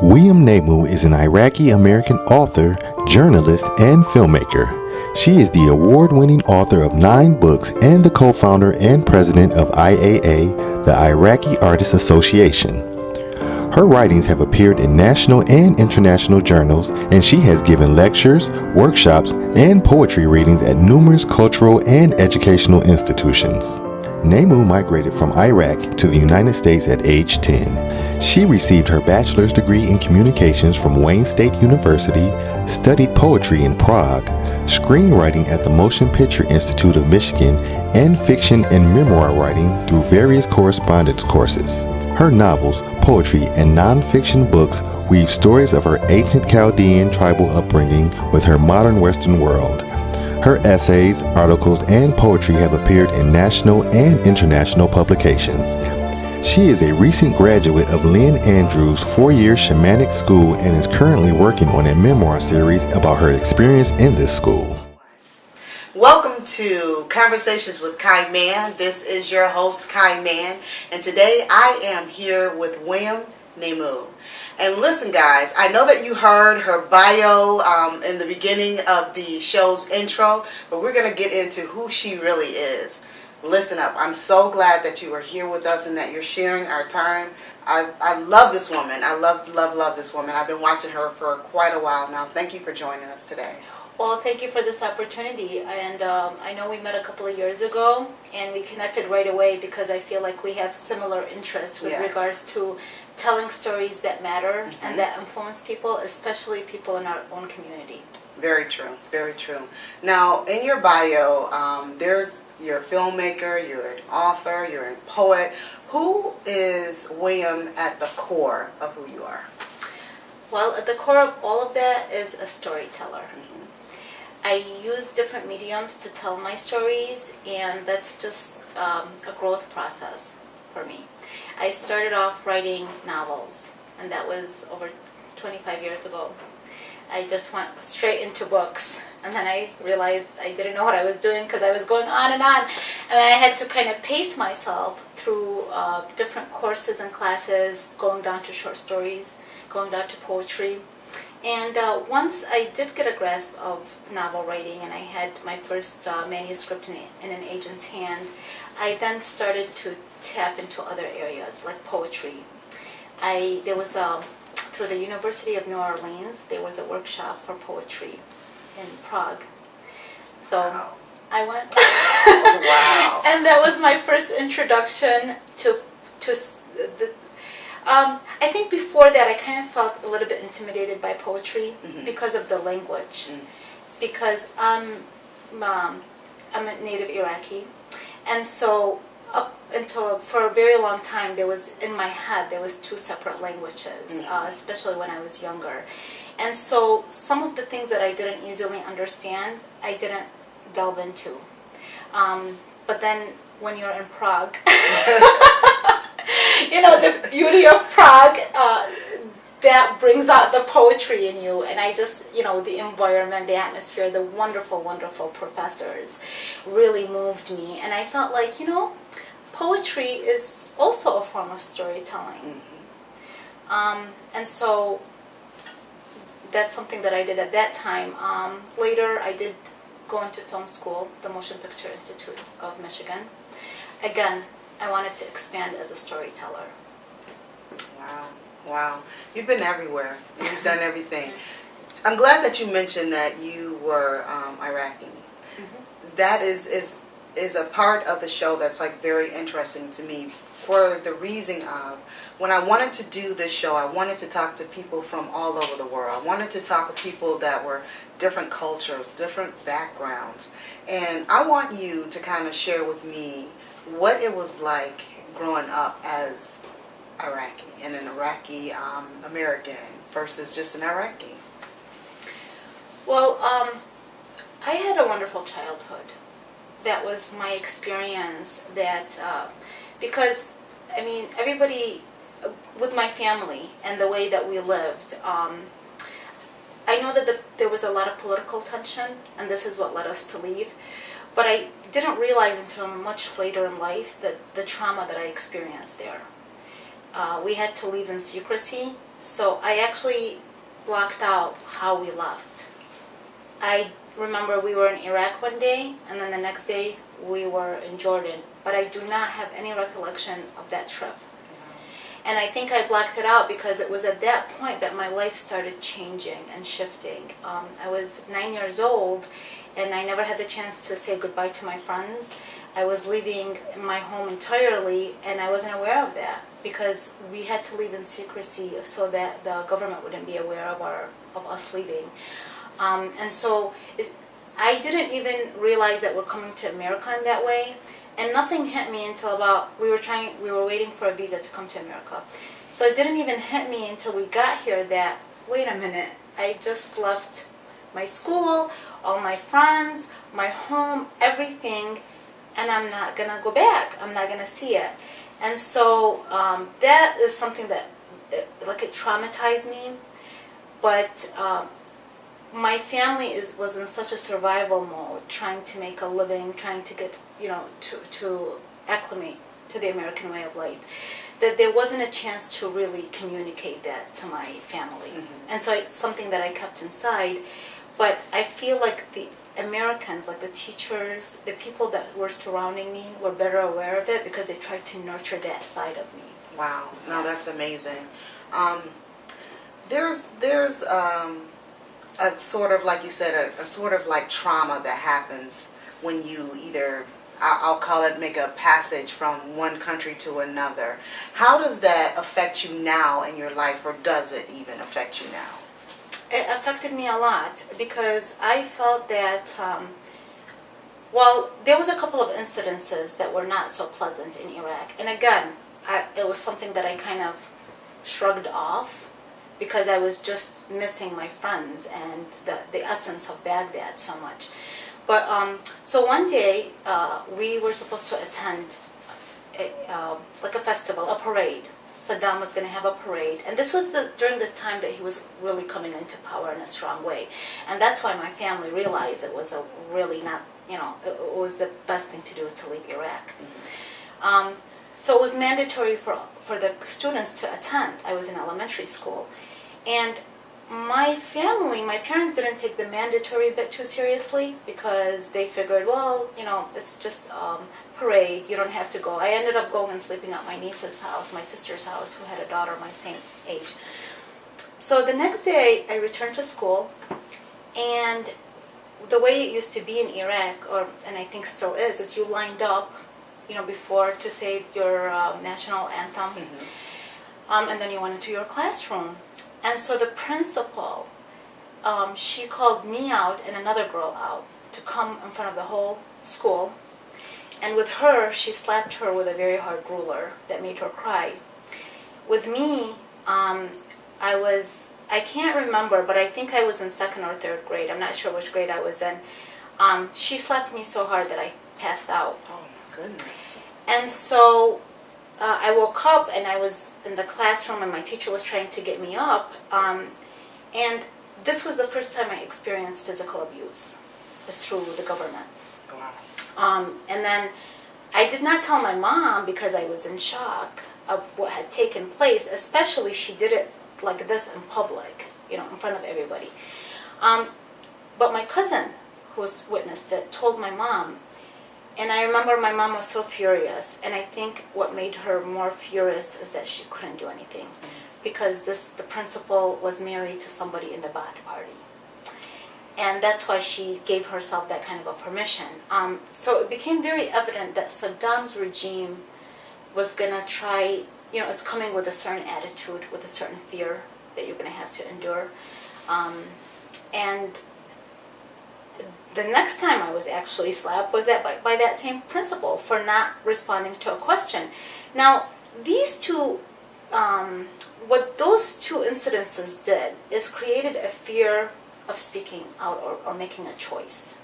Weam Namou is an Iraqi American author, journalist, and filmmaker. She is the award-winning author of 9 books and the co-founder and president of IAA, the Iraqi Artists Association. Her writings have appeared in national and international journals, and she has given lectures, workshops, and poetry readings at numerous cultural and educational institutions. Namou migrated from Iraq to the United States at age 10. She received her bachelor's degree in communications from Wayne State University, studied poetry in Prague, screenwriting at the Motion Picture Institute of Michigan, and fiction and memoir writing through various correspondence courses. Her novels, poetry, and nonfiction books weave stories of her ancient Chaldean tribal upbringing with her modern Western world. Her essays, articles, and poetry have appeared in national and international publications. She is a recent graduate of Lynn Andrews' 4-year shamanic school and is currently working on a memoir series about her experience in this school. Welcome to Conversations with Kai Mann. This is your host, Kai Mann, and today I am here with Weam Namou. And listen, guys, I know that you heard her bio in the beginning of the show's intro, but we're going to get into who she really is. Listen up. I'm so glad that you are here with us and that you're sharing our time. I love this woman. I love this woman. I've been watching her for quite a while now. Thank you for joining us today. Well, thank you for this opportunity, and I know we met a couple of years ago, and we connected right away because I feel like we have similar interests with regards to telling stories that matter and that influence people, especially people in our own community. Very true, very true. Now, in your bio, you're a filmmaker, you're an author, you're a poet. Who is Weam at the core of who you are? Well, at the core of all of that is a storyteller. I use different mediums to tell my stories, and that's just a growth process for me. I started off writing novels, and that was over 25 years ago. I just went straight into books, and then I realized I didn't know what I was doing because I was going on, and I had to kind of pace myself through different courses and classes, going down to short stories, going down to poetry. And once I did get a grasp of novel writing and I had my first manuscript in an agent's hand, I then started to tap into other areas like poetry. There was through the University of New Orleans, there was a workshop for poetry in Prague. So wow. I went. Wow. And that was my first introduction to the I think before that I kind of felt a little bit intimidated by poetry because of the language. Because I'm a native Iraqi, and so up until for a very long time there was in my head there was 2 separate languages, especially when I was younger. And so some of the things that I didn't easily understand, I didn't delve into. But then when you're in Prague, you know, the beauty of Prague, that brings out the poetry in you. And I just, you know, the environment, the atmosphere, the wonderful, wonderful professors really moved me. And I felt like, you know, poetry is also a form of storytelling. And so that's something that I did at that time. Later, I did go into film school, the Motion Picture Institute of Michigan. Again, I wanted to expand as a storyteller. Wow. You've been everywhere. You've done everything. I'm glad that you mentioned that you were Iraqi. That is a part of the show that's like very interesting to me for the reason of when I wanted to do this show, I wanted to talk to people from all over the world. I wanted to talk to people that were different cultures, different backgrounds. And I want you to kind of share with me what it was like growing up as Iraqi and an Iraqi American versus just an Iraqi. Well, I had a wonderful childhood. That was my experience. That because I mean everybody with my family and the way that we lived. I know that there was a lot of political tension, and this is what led us to leave. But I didn't realize until much later in life that the trauma that I experienced there. we had to leave in secrecy. So I actually blocked out how we left. I remember we were in Iraq one day, and then the next day we were in Jordan. But I do not have any recollection of that trip. And I think I blocked it out because it was at that point that my life started changing and shifting. I was 9 years old, and I never had the chance to say goodbye to my friends. I was leaving my home entirely, and I wasn't aware of that because we had to leave in secrecy so that the government wouldn't be aware of us leaving. And so I didn't even realize that we're coming to America in that way. And nothing hit me until we were waiting for a visa to come to America. So it didn't even hit me until we got here that, wait a minute, I just left my school, all my friends, my home, everything, and I'm not gonna go back. I'm not gonna see it. And so that is something that, it traumatized me. But my family was in such a survival mode, trying to make a living, trying to get, to acclimate to the American way of life, that there wasn't a chance to really communicate that to my family. Mm-hmm. And so it's something that I kept inside. But I feel like the Americans, like the teachers, the people that were surrounding me were better aware of it because they tried to nurture that side of me. Wow, no, Yes. that's amazing. There's a sort of, like you said, a sort of like trauma that happens when you either, I'll call it, make a passage from one country to another. How does that affect you now in your life, or does it even affect you now? It affected me a lot because I felt that, there was a couple of incidences that were not so pleasant in Iraq. And again, it was something that I kind of shrugged off because I was just missing my friends and the essence of Baghdad so much. But so one day we were supposed to attend like a festival, a parade. Saddam was going to have a parade, and this was during the time that he was really coming into power in a strong way, and that's why my family realized it was it was the best thing to do is to leave Iraq. So it was mandatory for the students to attend. I was in elementary school, and my parents didn't take the mandatory bit too seriously because they figured, it's just parade, you don't have to go. I ended up going and sleeping at my niece's house, my sister's house, who had a daughter my same age. So the next day I returned to school, and the way it used to be in Iraq, and I think still is you lined up, before to say your national anthem, mm-hmm. And then you went into your classroom. And so the principal, she called me out and another girl out to come in front of the whole school. And with her, she slapped her with a very hard ruler that made her cry. With me, I can't remember, but I think I was in 2nd or 3rd grade. I'm not sure which grade I was in. She slapped me so hard that I passed out. Oh, my goodness. And so I woke up and I was in the classroom and my teacher was trying to get me up. And this was the first time I experienced physical abuse. It's through the government. Wow. And then I did not tell my mom because I was in shock of what had taken place, especially she did it like this in public, in front of everybody. But my cousin, who witnessed it, told my mom. And I remember my mom was so furious, and I think what made her more furious is that she couldn't do anything because the principal was married to somebody in the Ba'ath Party. And that's why she gave herself that kind of a permission. So it became very evident that Saddam's regime was going to try, it's coming with a certain attitude, with a certain fear that you're going to have to endure. And the next time I was actually slapped was that by that same principal for not responding to a question. Now, these two, what those two incidences did is created a fear of speaking out or making a choice.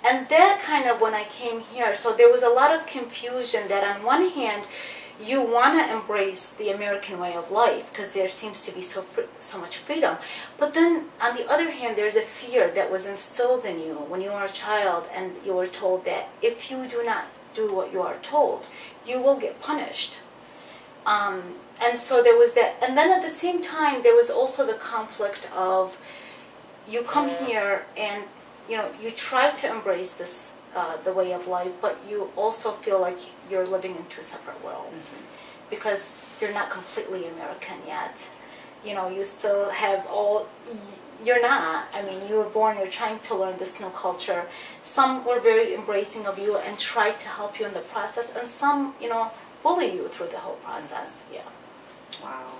And that kind of, when I came here, so there was a lot of confusion that on one hand, you want to embrace the American way of life because there seems to be so much freedom. But then, on the other hand, there's a fear that was instilled in you when you were a child and you were told that if you do not do what you are told, you will get punished. And so there was that. And then at the same time, there was also the conflict of you come here and, you know, you try to embrace this, the way of life, but you also feel like you're living in two separate worlds because you're not completely American yet. You know, you still have you're not. I mean, you were born, you're trying to learn this new culture. Some were very embracing of you and tried to help you in the process, and some, you know, bully you through the whole process. Yeah. Wow.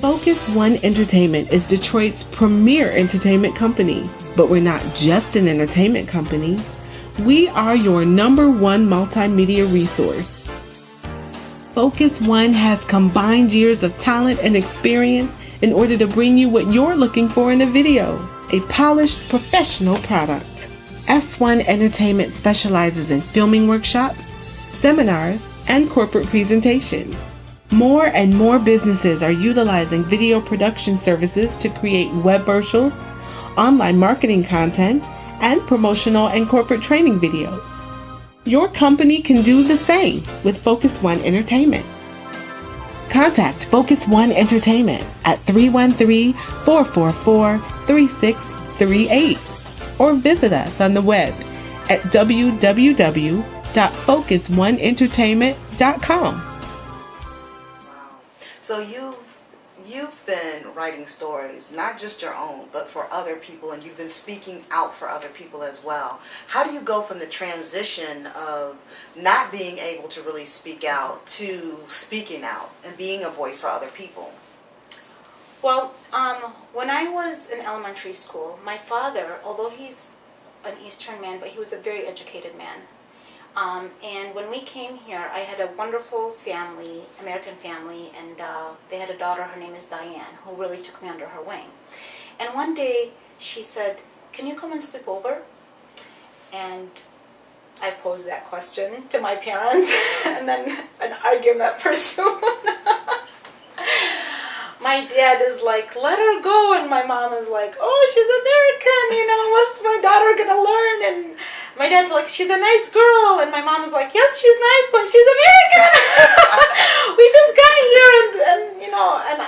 Focus One Entertainment is Detroit's premier entertainment company. But we're not just an entertainment company. We are your #1 multimedia resource. Focus One has combined years of talent and experience in order to bring you what you're looking for in a video, a polished professional product. F1 Entertainment specializes in filming workshops, seminars, and corporate presentations. More and more businesses are utilizing video production services to create web virtuals, online marketing content, and promotional and corporate training videos. Your company can do the same with Focus One Entertainment. Contact Focus One Entertainment at 313-444-3638 or visit us on the web at www.focusoneEntertainment.com. So you've been writing stories, not just your own, but for other people, and you've been speaking out for other people as well. How do you go from the transition of not being able to really speak out to speaking out and being a voice for other people? Well, when I was in elementary school, my father, although he's an Eastern man, but he was a very educated man. And when we came here, I had a wonderful family, American family, and they had a daughter, her name is Diane, who really took me under her wing. And one day she said, "Can you come and sleep over?" And I posed that question to my parents, and then an argument pursued. My dad is like, "Let her go," and my mom is like, "Oh, she's American, you know, what's my daughter gonna learn?" And my dad's like, "She's a nice girl," and my mom is like, "Yes, she's nice, but she's American." We just got here, and you know, and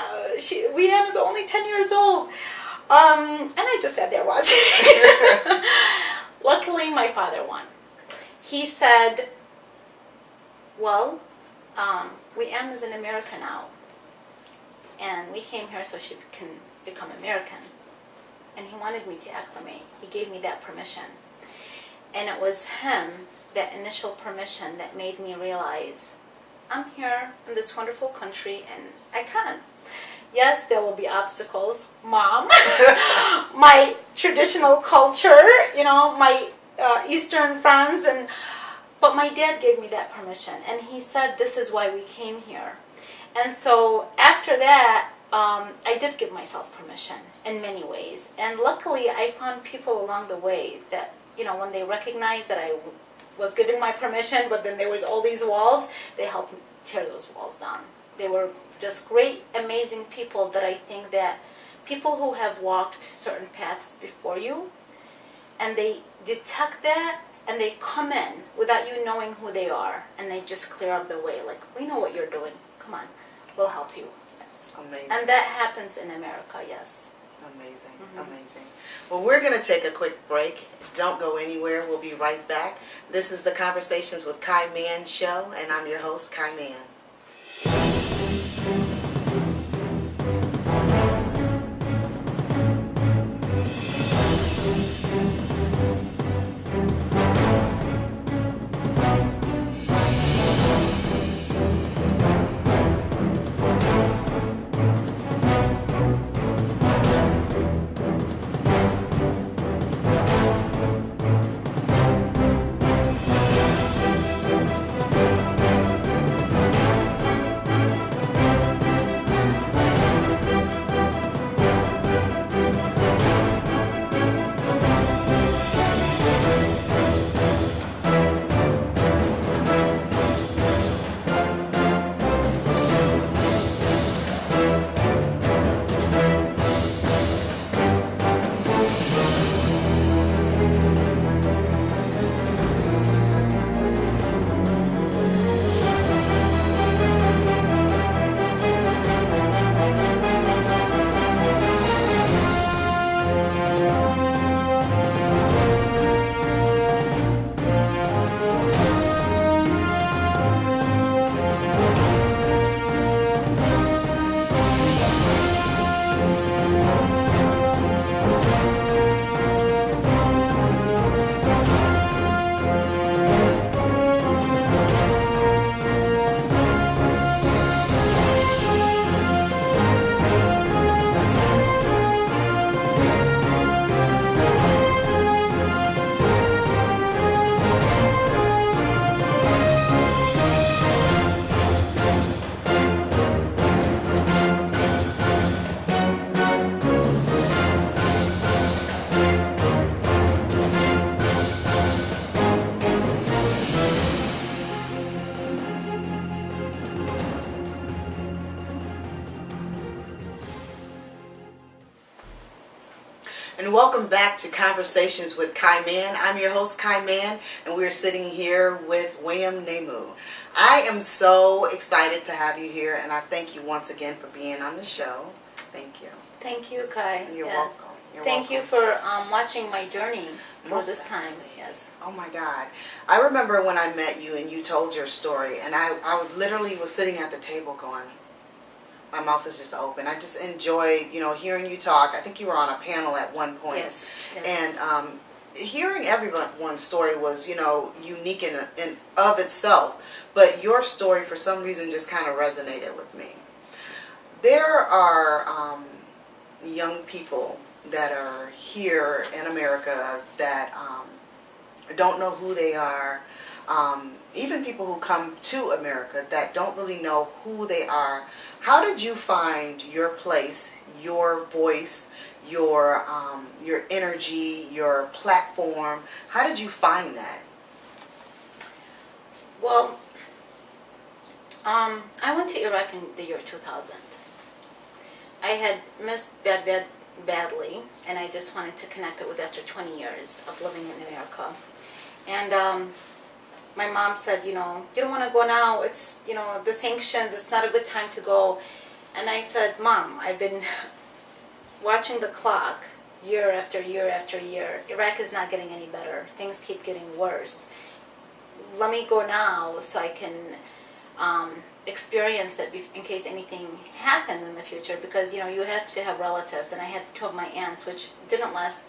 Weam is only 10 years old, and I just sat there watching. Luckily, my father won. He said, "Well, Weam is an American now. And we came here so she can become American." And he wanted me to acclimate. He gave me that permission. And it was him, that initial permission, that made me realize I'm here in this wonderful country and I can. Yes, there will be obstacles. Mom, my traditional culture, you know, my Eastern friends, but my dad gave me that permission. And he said, "This is why we came here." And so after that, I did give myself permission in many ways. And luckily, I found people along the way that, you know, when they recognized that I was giving my permission, but then there was all these walls, they helped me tear those walls down. They were just great, amazing people that I think that people who have walked certain paths before you, and they detect that, and they come in without you knowing who they are, and they just clear up the way, like, "We know what you're doing. Come on, we'll help you." That's amazing. And that happens in America, yes. Amazing, Mm-hmm. amazing. Well, we're going to take a quick break. Don't go anywhere. We'll be right back. This is the Conversations with Kai Mann show, and I'm your host, Kai Mann. And welcome back to Conversations with Kai Mann. I'm your host, Kai Mann, and we're sitting here with Weam Namou. I am so excited to have you here, and I thank you once again for being on the show. Thank you. Thank you, Kai. You're Yes. welcome. You're Thank you welcome. for watching my journey for Most this time. definitely. Yes. Oh my God. I remember when I met you and you told your story, and I literally was sitting at the table going, my mouth is just open. I just enjoy, hearing you talk. I think you were on a panel at one point. Yes. Yes. And hearing everyone's story was, unique in of itself. But your story, for some reason, just kind of resonated with me. There are young people that are here in America that don't know who they are. Even people who come to America that don't really know who they are. How did you find your place, your voice, your energy, your platform? How did you find that? Well, I went to Iraq in the year 2000. I had missed Baghdad badly, and I just wanted to connect. It was after 20 years of living in America. And my mom said, you don't want to go now. It's, the sanctions. It's not a good time to go. And I said, Mom, I've been watching the clock year after year after year. Iraq is not getting any better. Things keep getting worse. Let me go now so I can experience it in case anything happened in the future, because you have to have relatives, and I had two of my aunts, which didn't last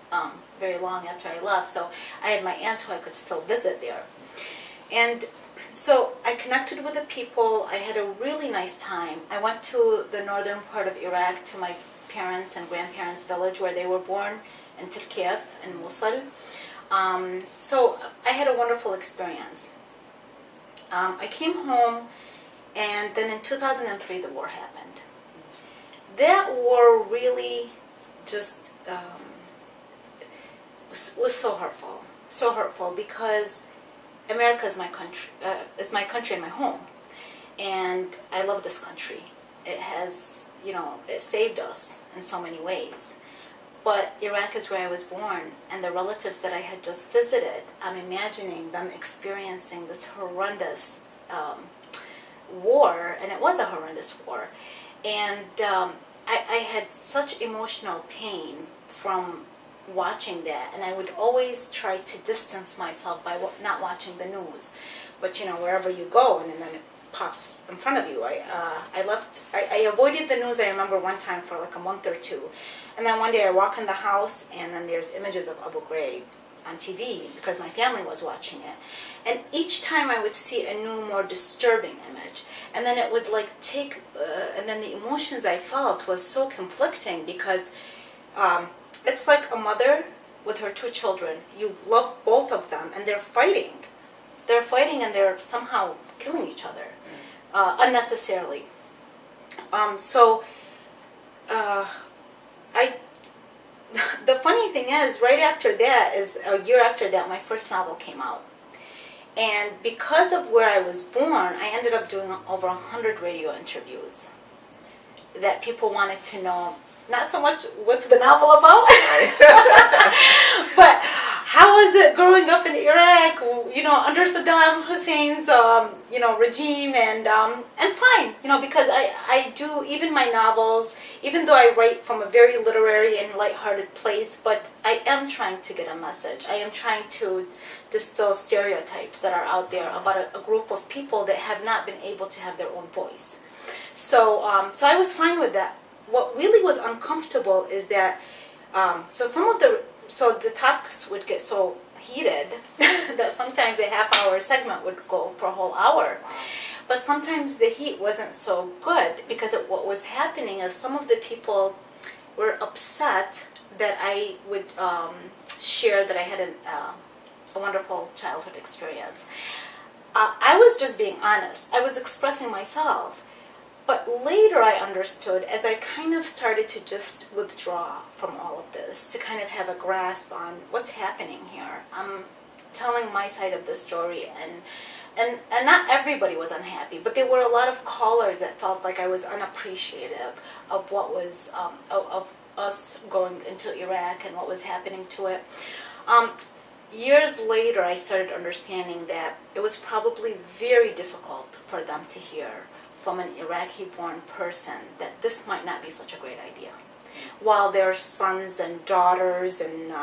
very long after I left, so I had my aunts who I could still visit there. And so I connected with the people. I had a really nice time. I went to the northern part of Iraq, to my parents' and grandparents' village where they were born, in Tilkif and Mosul. So I had a wonderful experience. I came home, and then in 2003 the war happened. That war really just was so hurtful because America is my country. It's my country and my home, and I love this country. It has, it saved us in so many ways. But Iraq is where I was born, and the relatives that I had just visited, I'm imagining them experiencing this horrendous war, and it was a horrendous war. And I had such emotional pain from watching that, and I would always try to distance myself by not watching the news. But wherever you go, and then it pops in front of you. I avoided the news. I remember one time for like a month or two, and then one day I walk in the house, and then there's images of Abu Ghraib on TV because my family was watching it, and each time I would see a new, more disturbing image, and then it would like take, and then the emotions I felt was so conflicting because it's like a mother with her two children. You love both of them, and they're fighting. They're fighting, and they're somehow killing each other unnecessarily. The funny thing is, right after that, is a year after that, my first novel came out. And because of where I was born, I ended up doing over 100 radio interviews that people wanted to know, not so much what's the novel about, but how was it growing up in Iraq, under Saddam Hussein's, regime, and fine, because I do, even my novels, even though I write from a very literary and lighthearted place, but I am trying to get a message. I am trying to distill stereotypes that are out there about a group of people that have not been able to have their own voice. So I was fine with that. What really was uncomfortable is that, so the topics would get so heated that sometimes a half-hour segment would go for a whole hour. But sometimes the heat wasn't so good because what was happening is some of the people were upset that I would share that I had a wonderful childhood experience. I was just being honest. I was expressing myself. But later I understood, as I kind of started to just withdraw from all of this, to kind of have a grasp on what's happening here. I'm telling my side of the story, and not everybody was unhappy, but there were a lot of callers that felt like I was unappreciative of what was, of us going into Iraq and what was happening to it. Years later, I started understanding that it was probably very difficult for them to hear from an Iraqi-born person that this might not be such a great idea. While their sons and daughters and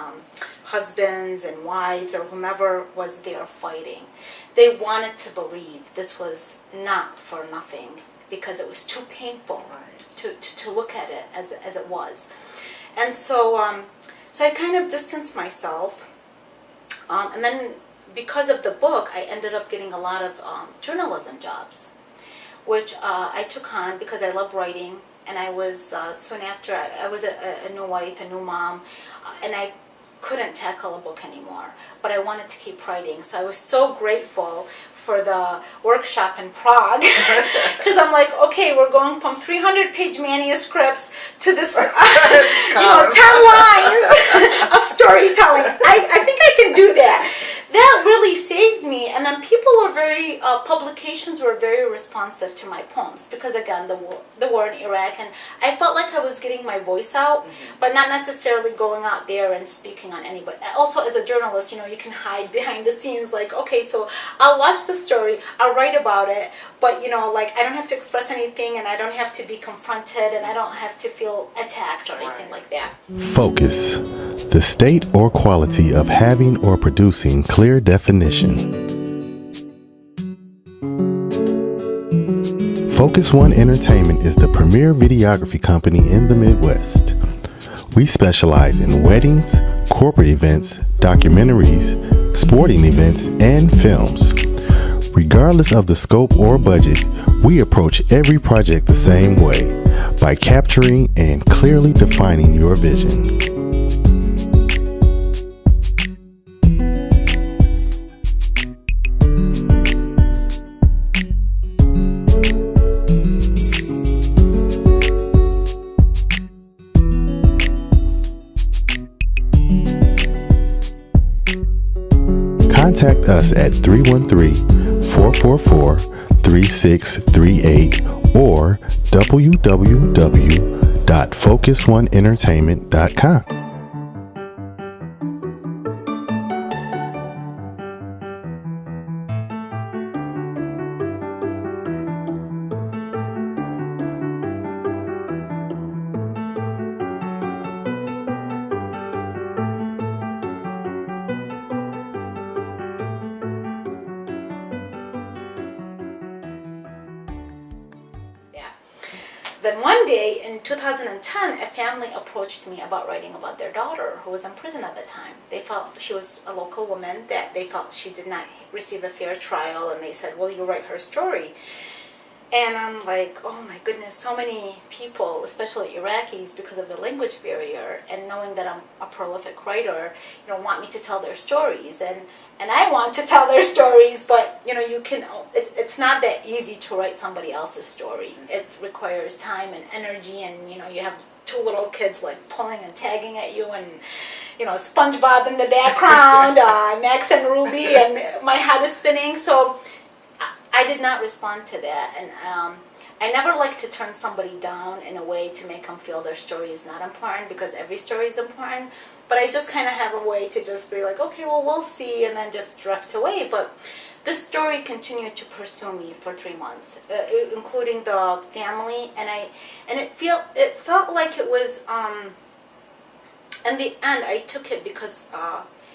husbands and wives or whomever was there fighting, they wanted to believe this was not for nothing because it was too painful to look at it as it was. And so I kind of distanced myself. And then because of the book, I ended up getting a lot of journalism jobs, which I took on because I love writing, and I was, soon after, I was a new wife, a new mom, and I couldn't tackle a book anymore, but I wanted to keep writing. So I was so grateful for the workshop in Prague, because I'm like, okay, we're going from 300-page manuscripts to this, 10 lines of storytelling. I think I can do that. That really saved me, and then people were publications were very responsive to my poems, because again, the war in Iraq, and I felt like I was getting my voice out, but not necessarily going out there and speaking on anybody. Also, as a journalist, you can hide behind the scenes, like, okay, so I'll watch the story, I'll write about it, but I don't have to express anything, and I don't have to be confronted, and I don't have to feel attacked or anything like that. Focus. The state or quality of having or producing clear definition. Focus One Entertainment is the premier videography company in the Midwest. We specialize in weddings, corporate events, documentaries, sporting events, and films. Regardless of the scope or budget, we approach every project the same way, by capturing and clearly defining your vision. Contact us at 313-444-3638 or www.focusoneentertainment.com. then one day in 2010, a family approached me about writing about their daughter who was in prison at the time. They felt she was a local woman, that they felt she did not receive a fair trial, and they said, "Will you write her story?" And I'm like, oh my goodness, so many people, especially Iraqis, because of the language barrier and knowing that I'm a prolific writer, want me to tell their stories. And I want to tell their stories, but, it's not that easy to write somebody else's story. It requires time and energy, and, you have two little kids like pulling and tagging at you, and, SpongeBob in the background, Max and Ruby, and my head is spinning. So I did not respond to that, and I never like to turn somebody down in a way to make them feel their story is not important, because every story is important, but I just kind of have a way to just be like, okay, well, we'll see, and then just drift away. But this story continued to pursue me for 3 months, including the family, and it felt like it was, in the end, I took it because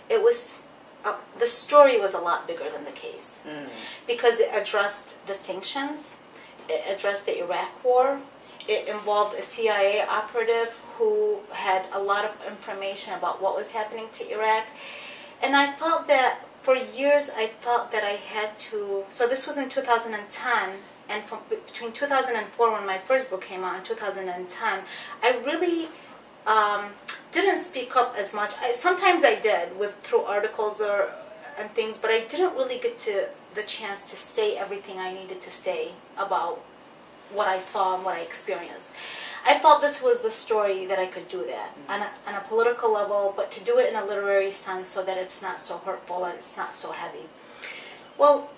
it was, the story was a lot bigger than the case, because it addressed the sanctions, it addressed the Iraq War, it involved a CIA operative who had a lot of information about what was happening to Iraq, and I felt that for years I felt that I had to, so this was in 2010, and from between 2004 when my first book came out and 2010, I really didn't speak up as much. Sometimes I did through articles and things, but I didn't really get the chance to say everything I needed to say about what I saw and what I experienced. I felt this was the story that I could do that on a political level, but to do it in a literary sense so that it's not so hurtful and it's not so heavy. Well,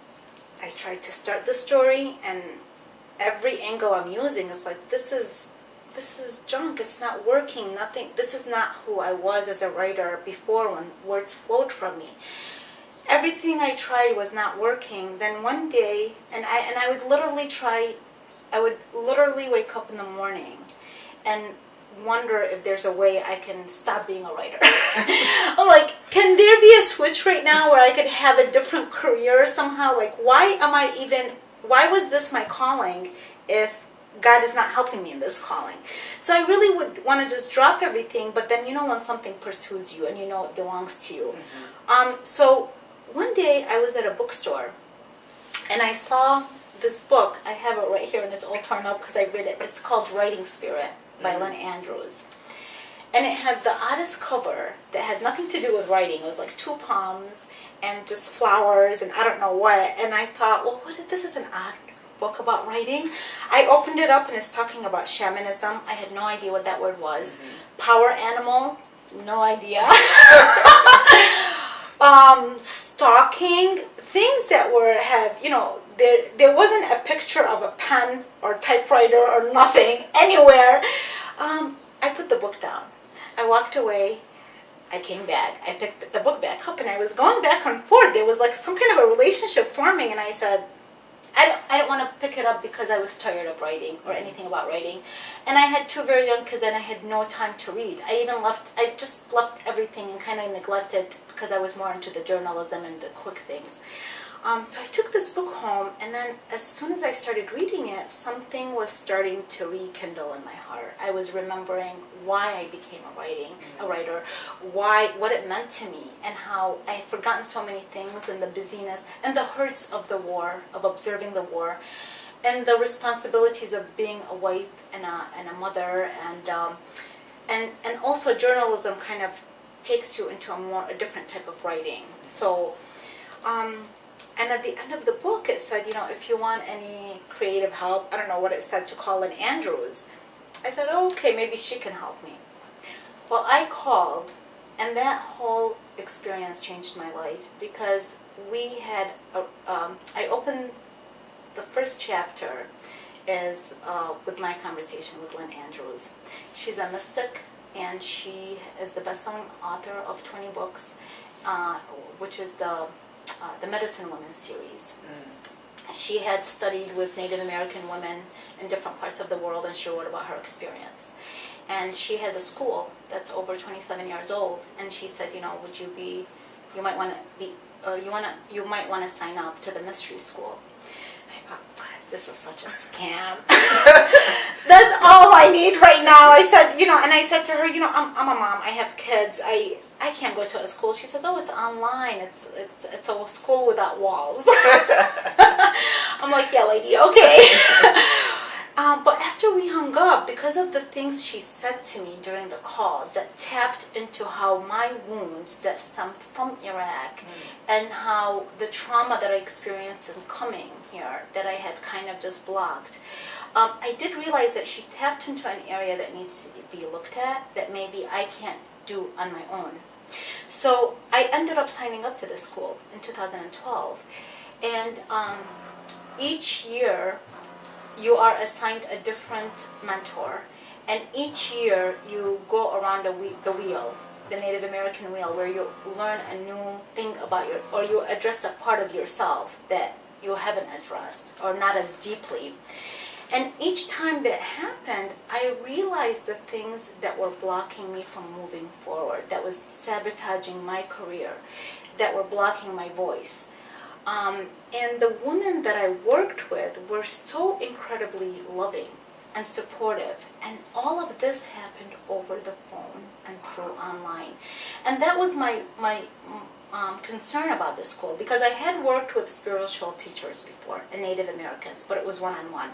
I tried to start the story, and every angle I'm using is like, this is junk, it's not working, nothing, this is not who I was as a writer before when words flowed from me. Everything I tried was not working. Then one day, and I would literally wake up in the morning and wonder if there's a way I can stop being a writer. I'm like, can there be a switch right now where I could have a different career somehow? Like, why was this my calling if God is not helping me in this calling? So I really would want to just drop everything, but then when something pursues you and it belongs to you. So one day I was at a bookstore and I saw this book. I have it right here and it's all torn up because I read it. It's called Writing Spirit by Lenderrick. And it had the oddest cover that had nothing to do with writing. It was like 2 palms and just flowers and I don't know what. And I thought, well, this is an odd book about writing. I opened it up and it's talking about shamanism. I had no idea what that word was. Power animal, no idea. Stalking, things that there wasn't a picture of a pen or typewriter or nothing anywhere. I put the book down. I walked away. I came back. I picked the book back up and I was going back and forth. There was like some kind of a relationship forming, and I said, I didn't want to pick it up because I was tired of writing or anything about writing. And I had 2 very young kids and I had no time to read. I just left everything and kind of neglected because I was more into the journalism and the quick things. So I took this book home, and then as soon as I started reading it, something was starting to rekindle in my heart. I was remembering why I became a writer, what it meant to me, and how I had forgotten so many things, and the busyness and the hurts of the war, of observing the war, and the responsibilities of being a wife and a mother, and also journalism kind of takes you into a different type of writing. So. And at the end of the book, it said, if you want any creative help, I don't know what it said, to call in Andrews. I said, oh, okay, maybe she can help me. Well, I called, and that whole experience changed my life, because I opened the first chapter is with my conversation with Lynn Andrews. She's a mystic, and she is the best-selling author of 20 books, which is the Medicine Women series. She had studied with Native American women in different parts of the world, and she wrote about her experience. And she has a school that's over 27 years old, and she said, you might want to sign up to the mystery school. I thought, God, this is such a scam. That's all I need right now. I said, and I said to her, I'm a mom. I have kids. I can't go to a school. She says, oh, it's online. It's a school without walls. I'm like, yeah, lady, okay. But after we hung up, because of the things she said to me during the calls that tapped into how my wounds that stemmed from Iraq and how the trauma that I experienced in coming here that I had kind of just blocked, I did realize that she tapped into an area that needs to be looked at that maybe I can't do on my own. So I ended up signing up to this school in 2012. And each year, you are assigned a different mentor, and each year you go around the wheel, the Native American wheel, where you learn a new thing about or you address a part of yourself that you haven't addressed or not as deeply. And each time that happened, I realized the things that were blocking me from moving forward, that was sabotaging my career, that were blocking my voice. And the women that I worked with were so incredibly loving and supportive. And all of this happened over the phone and through online. And that was my concern about this school, because I had worked with spiritual teachers before and Native Americans, but it was one-on-one.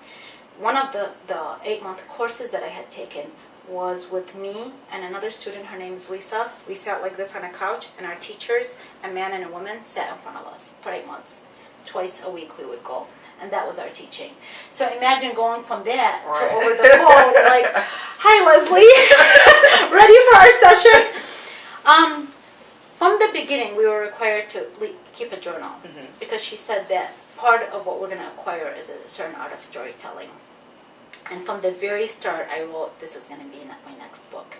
One of the 8-month courses that I had taken was with me and another student. Her name is Lisa. We sat like this on a couch, and our teachers, a man and a woman, sat in front of us for 8 months. Twice a week we would go, and that was our teaching. So imagine going from that to over the phone, like, hi Leslie, ready for our session? From the beginning, we were required to keep a journal, because she said that part of what we're going to acquire is a certain art of storytelling. And from the very start, I wrote, this is going to be my next book,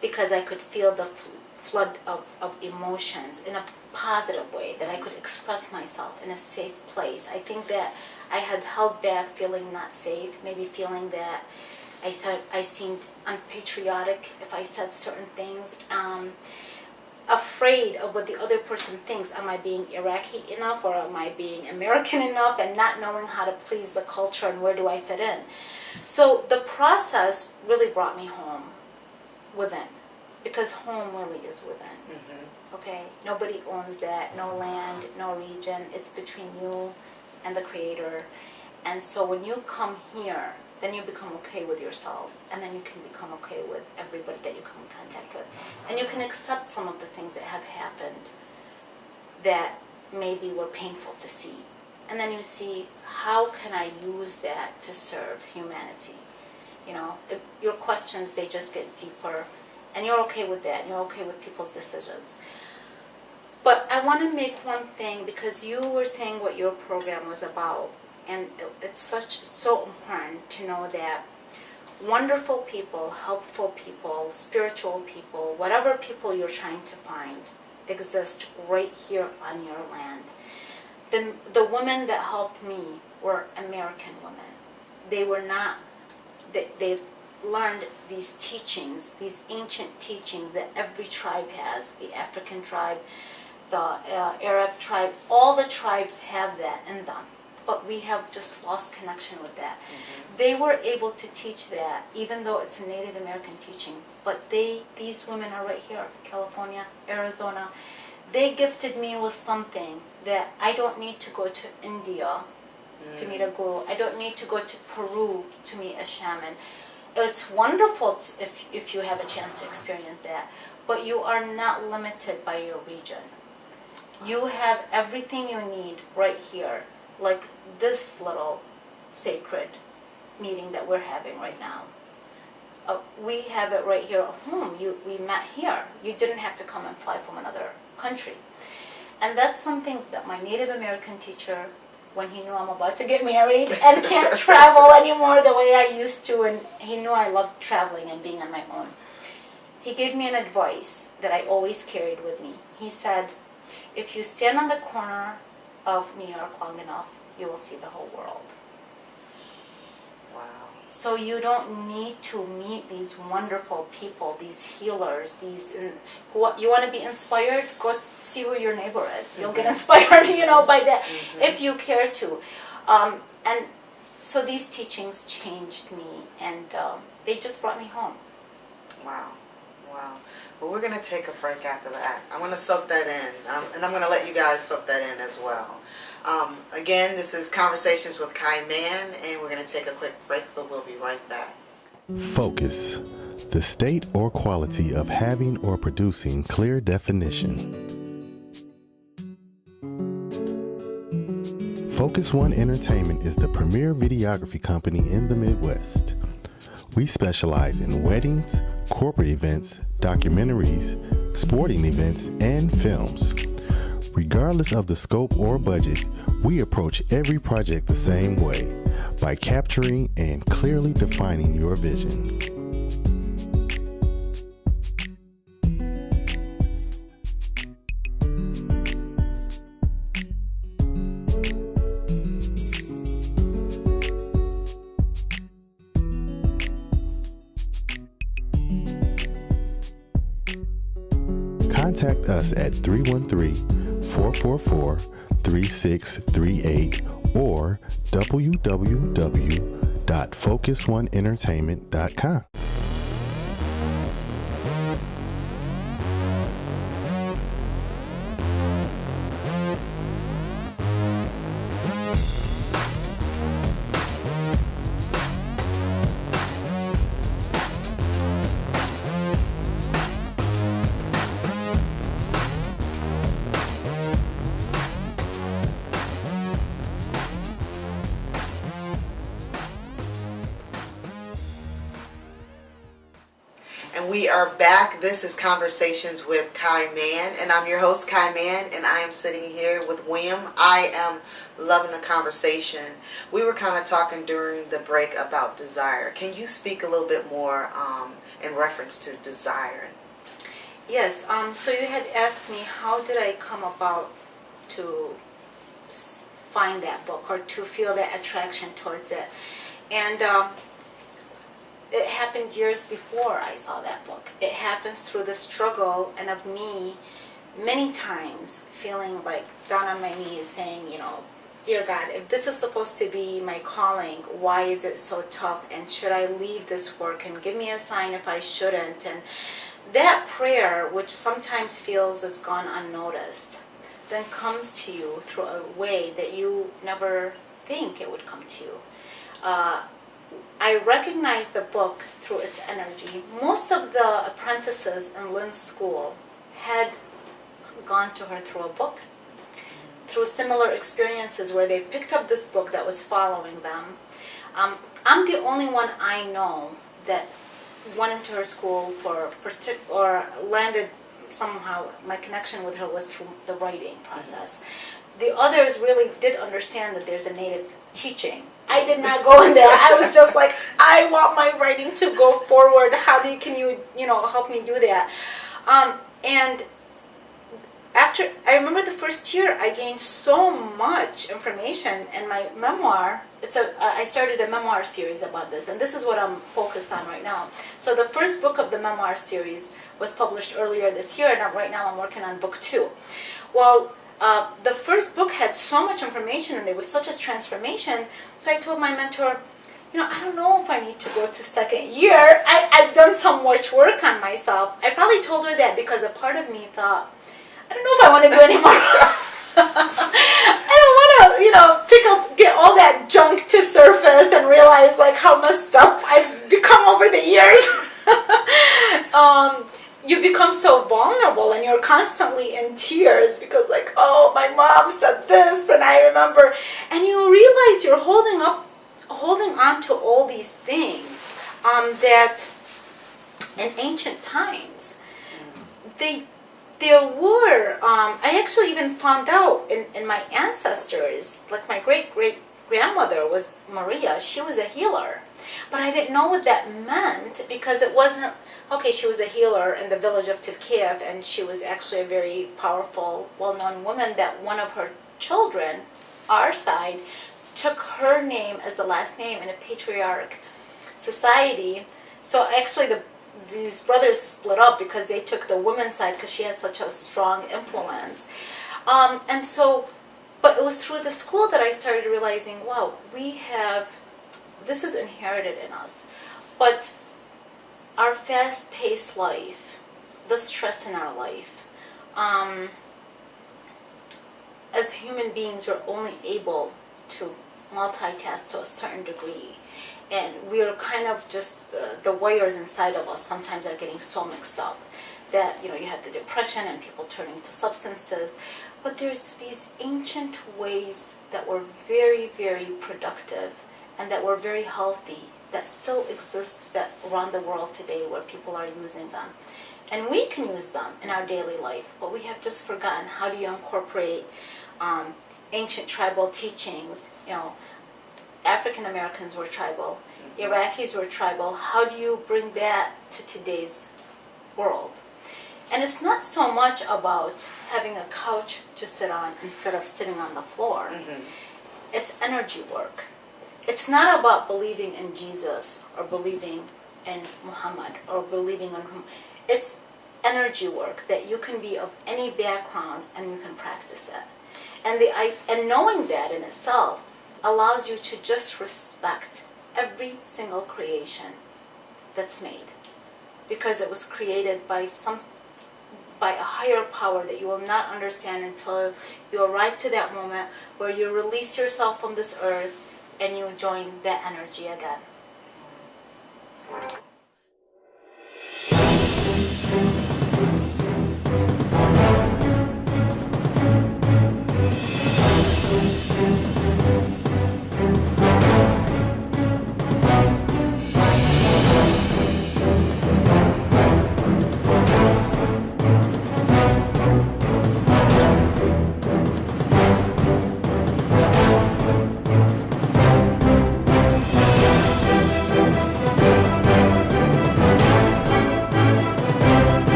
because I could feel the flood of emotions in a positive way, that I could express myself in a safe place. I think that I had held back, feeling not safe, maybe feeling that I seemed unpatriotic if I said certain things, afraid of what the other person thinks. Am I being Iraqi enough, or am I being American enough, and not knowing how to please the culture and where do I fit in? So the process really brought me home within, because home really is within. Okay? Nobody owns that, no land, no region. It's between you and the Creator. And so when you come here, then you become okay with yourself, and then you can become okay with everybody that you come in contact with. And you can accept some of the things that have happened that maybe were painful to see. And then you see, how can I use that to serve humanity? If your questions, they just get deeper, and you're okay with that, and you're okay with people's decisions. But I want to make one thing, because you were saying what your program was about, and it's so important to know that wonderful people, helpful people, spiritual people, whatever people you're trying to find, exist right here on your land. The women that helped me were American women. They were not, they learned these teachings, these ancient teachings that every tribe has, the African tribe, the Arab tribe, all the tribes have that in them. But we have just lost connection with that. They were able to teach that, even though it's a Native American teaching. But these women are right here, California, Arizona. They gifted me with something that I don't need to go to India to meet a guru. I don't need to go to Peru to meet a shaman. It's wonderful if you have a chance to experience that. But you are not limited by your region. You have everything you need right here. Like this little sacred meeting that we're having right now. We have it right here at home. We met here. You didn't have to come and fly from another country. And that's something that my Native American teacher, when he knew I'm about to get married and can't travel anymore the way I used to, and he knew I loved traveling and being on my own, he gave me an advice that I always carried with me. He said, if you stand on the corner of New York long enough, you will see the whole world. Wow. So you don't need to meet these wonderful people, these healers, you want to be inspired, go see who your neighbor is. You'll get inspired, by that, if you care to. And So these teachings changed me, and they just brought me home. Wow. Wow. Well, we're going to take a break after that. I'm going to soak that in, and I'm going to let you guys soak that in as well. Again, this is Conversations with Kai Mann, and we're going to take a quick break, but we'll be right back. Focus. The state or quality of having or producing clear definition. Focus One Entertainment is the premier videography company in the Midwest. We specialize in weddings, corporate events, documentaries, sporting events, and films. Regardless of the scope or budget, we approach every project the same way, by capturing and clearly defining your vision. Contact us at 313-444-3638 or www.focusoneEntertainment.com. We are back. This is Conversations with Kai Mann, and I'm your host, Kai Mann, and I am sitting here with Weam. I am loving the conversation. We were kind of talking during the break about desire. Can you speak a little bit more in reference to desire? Yes, so you had asked me how did I come about to find that book or to feel that attraction towards it. And it happened years before I saw that book. It happens through the struggle and of me many times feeling like down on my knees saying, dear God, if this is supposed to be my calling, why is it so tough? And should I leave this work? And give me a sign if I shouldn't. And that prayer, which sometimes feels it's gone unnoticed, then comes to you through a way that you never think it would come to you. I recognized the book through its energy. Most of the apprentices in Lynn's school had gone to her through a book, through similar experiences where they picked up this book that was following them. I'm the only one I know that went into her school or landed somehow. My connection with her was through the writing process. The others really did understand that there's a native teaching. I did not go in there. I was just like, I want my writing to go forward. Can you help me do that? And after, I remember the first year, I gained so much information, and my memoir. I started a memoir series about this, and this is what I'm focused on right now. So the first book of the memoir series was published earlier this year, and right now I'm working on book 2. Well, the first book had so much information and there was such a transformation. So I told my mentor, I don't know if I need to go to second year. I've done so much work on myself. I probably told her that because a part of me thought, I don't know if I want to do anymore. I don't want to, get all that junk to surface and realize like how messed up I've become over the years. You become so vulnerable and you're constantly in tears because like, oh, my mom said this and I remember. And you realize you're holding on to all these things that in ancient times, there were, I actually even found out in my ancestors, like my great-great-grandmother was Maria, she was a healer. But I didn't know what that meant because it wasn't, she was a healer in the village of Tilkiev, and she was actually a very powerful, well-known woman that one of her children, our side, took her name as the last name in a patriarch society. So actually these brothers split up because they took the women's side because she had such a strong influence. But it was through the school that I started realizing, wow, we have this is inherited in us. But our fast-paced life, the stress in our life, as human beings, we're only able to multitask to a certain degree. And we are kind of just, the wires inside of us sometimes are getting so mixed up that, you have the depression and people turning to substances. But there's these ancient ways that were very, very productive and that were very healthy that still exist around the world today where people are using them. And we can use them in our daily life, but we have just forgotten how do you incorporate ancient tribal teachings. African Americans were tribal, Iraqis were tribal. How do you bring that to today's world? And it's not so much about having a couch to sit on instead of sitting on the floor. It's energy work. It's not about believing in Jesus or believing in Muhammad or believing in whom. It's energy work that you can be of any background and you can practice it. And knowing that in itself allows you to just respect every single creation that's made, because it was created by a higher power that you will not understand until you arrive to that moment where you release yourself from this earth and you join that energy again.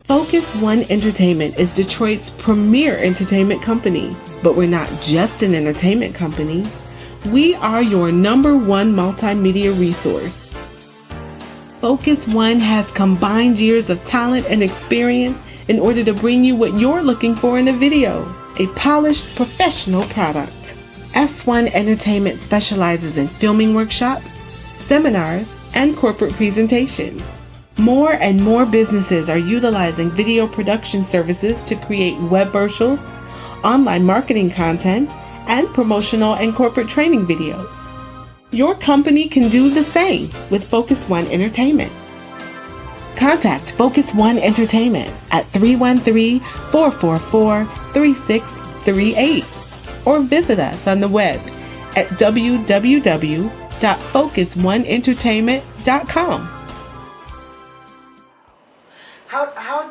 Focus One Entertainment is Detroit's premier entertainment company, but we're not just an entertainment company. We are your #1 multimedia resource. Focus One has combined years of talent and experience in order to bring you what you're looking for in a video, a polished professional product. F1 Entertainment specializes in filming workshops, seminars, and corporate presentations. More and more businesses are utilizing video production services to create web virtuals, online marketing content, and promotional and corporate training videos. Your company can do the same with Focus One Entertainment. Contact Focus One Entertainment at 313-444-3638 or visit us on the web at www.focusoneEntertainment.com.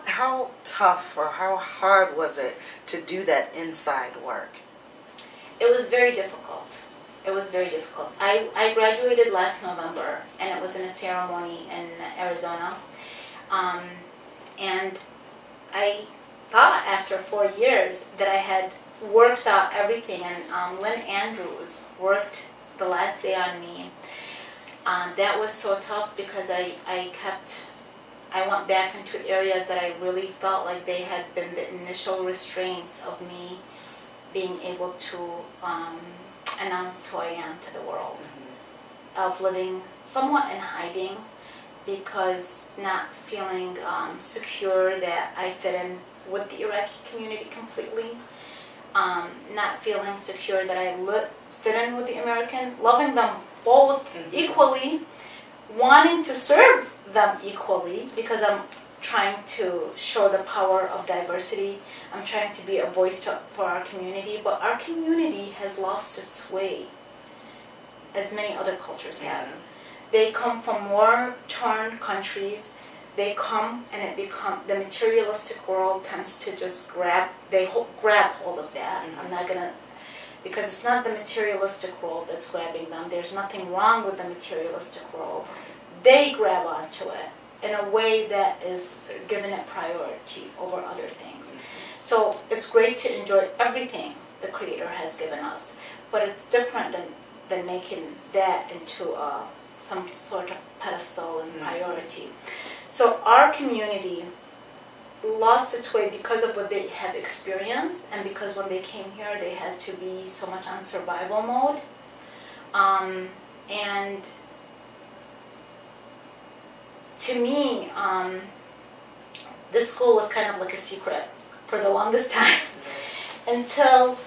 How tough or how hard was it to do that inside work? It was very difficult. I graduated last November, and it was in a ceremony in Arizona. And I thought after 4 years that I had worked out everything, and Lynn Andrews worked the last day on me. That was so tough because I went back into areas that I really felt like they had been the initial restraints of me being able to announce who I am to the world, of living somewhat in hiding because not feeling secure that I fit in with the Iraqi community completely, not feeling secure that I fit in with the American, loving them both equally, wanting to serve them equally because I'm trying to show the power of diversity. I'm trying to be a voice for our community, but our community has lost its way, as many other cultures have. They come from war-torn countries. They come and the materialistic world tends to just grab hold of that. I'm not gonna, because it's not the materialistic world that's grabbing them. There's nothing wrong with the materialistic world. They grab onto it in a way that is giving it priority over other things. So it's great to enjoy everything the Creator has given us, but it's different than making that into some sort of pedestal and priority. So our community lost its way because of what they have experienced, and because when they came here they had to be so much on survival mode. And to me, this school was kind of like a secret for the longest time until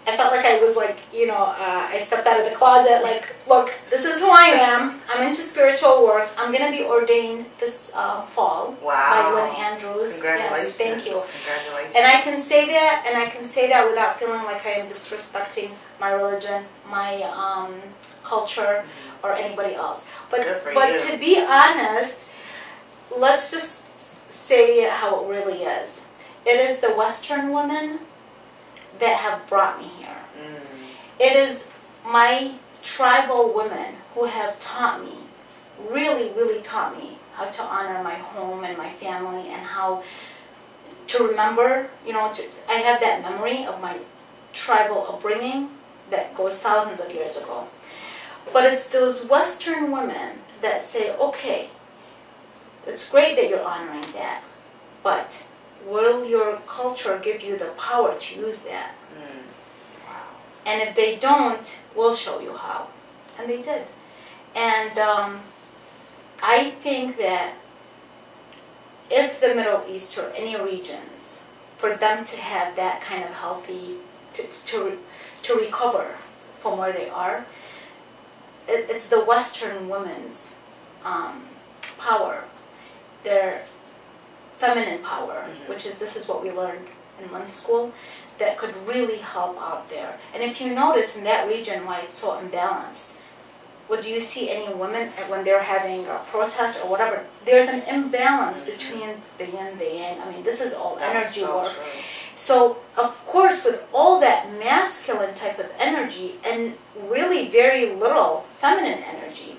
I felt like I was like, I stepped out of the closet, like, look, this is who I am. I'm into spiritual work. I'm going to be ordained this fall by Lynn Andrews. Congratulations. Yes, thank you. Congratulations. And I can say that, without feeling like I am disrespecting my religion, my culture, or anybody else. But to be honest, let's just say it how it really is. It is the Western women that have brought me here. It is my tribal women who have taught me, really, really taught me how to honor my home and my family, and how to remember, I have that memory of my tribal upbringing that goes thousands of years ago. But it's those Western women that say, okay, it's great that you're honoring that, but will your culture give you the power to use that? Wow. And if they don't, we'll show you how. And they did. And I think that if the Middle East or any regions, for them to have that kind of healthy, to recover from where they are, it's the Western women's power, their feminine power, which is, this is what we learned in Lynn's school, that could really help out there. And if you notice in that region why it's so imbalanced, would you see any women when they're having a protest or whatever, there's an imbalance between the yin and the yang. I mean, this is all energy work. True. So, of course, with all that masculine type of energy and really very little feminine energy,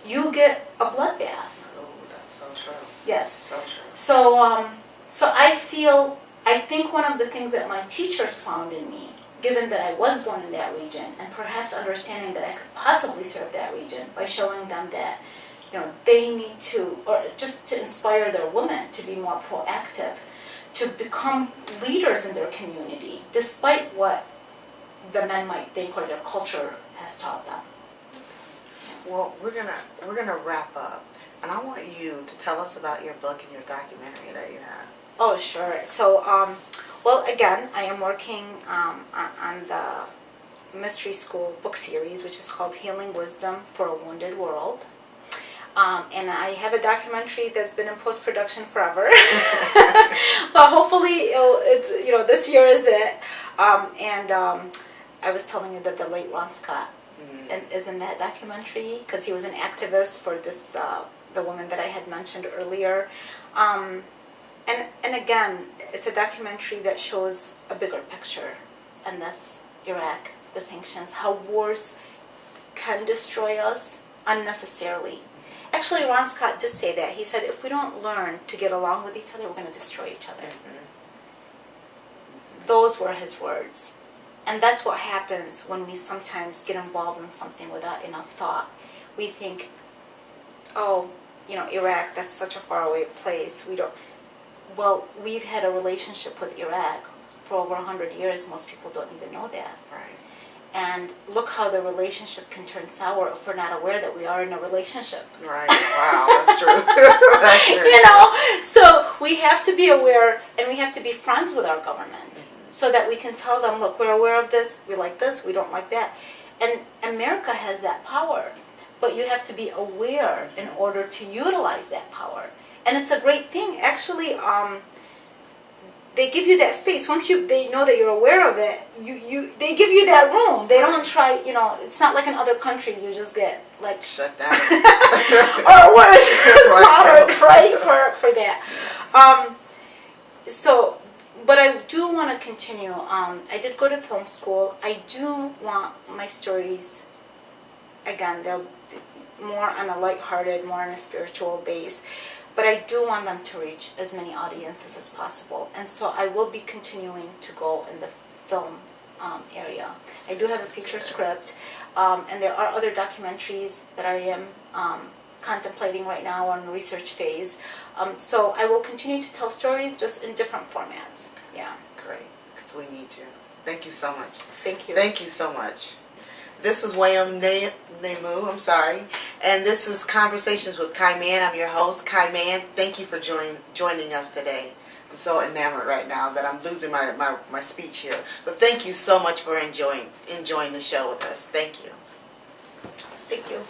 you get a bloodbath. Oh, that's so true. Yes. So true. So I think one of the things that my teachers found in me, given that I was born in that region, and perhaps understanding that I could possibly serve that region by showing them that, they need to, or just to inspire their women to be more proactive, to become leaders in their community, despite what the men might think or their culture has taught them. Well, we're gonna wrap up, and I want you to tell us about your book and your documentary that you have. Oh, sure. So, well, again, I am working on the Mystery School book series, which is called Healing Wisdom for a Wounded World. And I have a documentary that's been in post-production forever. But hopefully, this year is it. And I was telling you that the late Ron Scott is in that documentary, because he was an activist for this, the woman that I had mentioned earlier. And again, it's a documentary that shows a bigger picture, and that's Iraq, the sanctions, how wars can destroy us unnecessarily. Actually, Ron Scott did say that. He said, if we don't learn to get along with each other, we're going to destroy each other. Those were his words. And that's what happens when we sometimes get involved in something without enough thought. We think, oh, Iraq, that's such a faraway place. Well, we've had a relationship with Iraq for over 100 years. Most people don't even know that. Right. And look how the relationship can turn sour if we're not aware that we are in a relationship. Right. Wow, that's true. That's true. So we have to be aware, and we have to be friends with our government, so that we can tell them, look, we're aware of this, we like this, we don't like that. And America has that power, but you have to be aware in order to utilize that power. And it's a great thing. Actually, they give you that space. Once they know that you're aware of it, they give you that room. They don't try, it's not like in other countries you just get like shut down. or worse, slaughtered, right, for that. But I do want to continue. I did go to film school. I do want my stories, again, they're more on a lighthearted, more on a spiritual base. But I do want them to reach as many audiences as possible. And so I will be continuing to go in the film area. I do have a feature script, and there are other documentaries that I am contemplating right now on the research phase. So I will continue to tell stories, just in different formats. Yeah. Great, because we need you. Thank you so much. Thank you. Thank you so much. This is Weam Namou, and this is Conversations with Kai Mann. I'm your host, Kai Mann. Thank you for joining us today. I'm so enamored right now that I'm losing my speech here. But thank you so much for enjoying the show with us. Thank you. Thank you.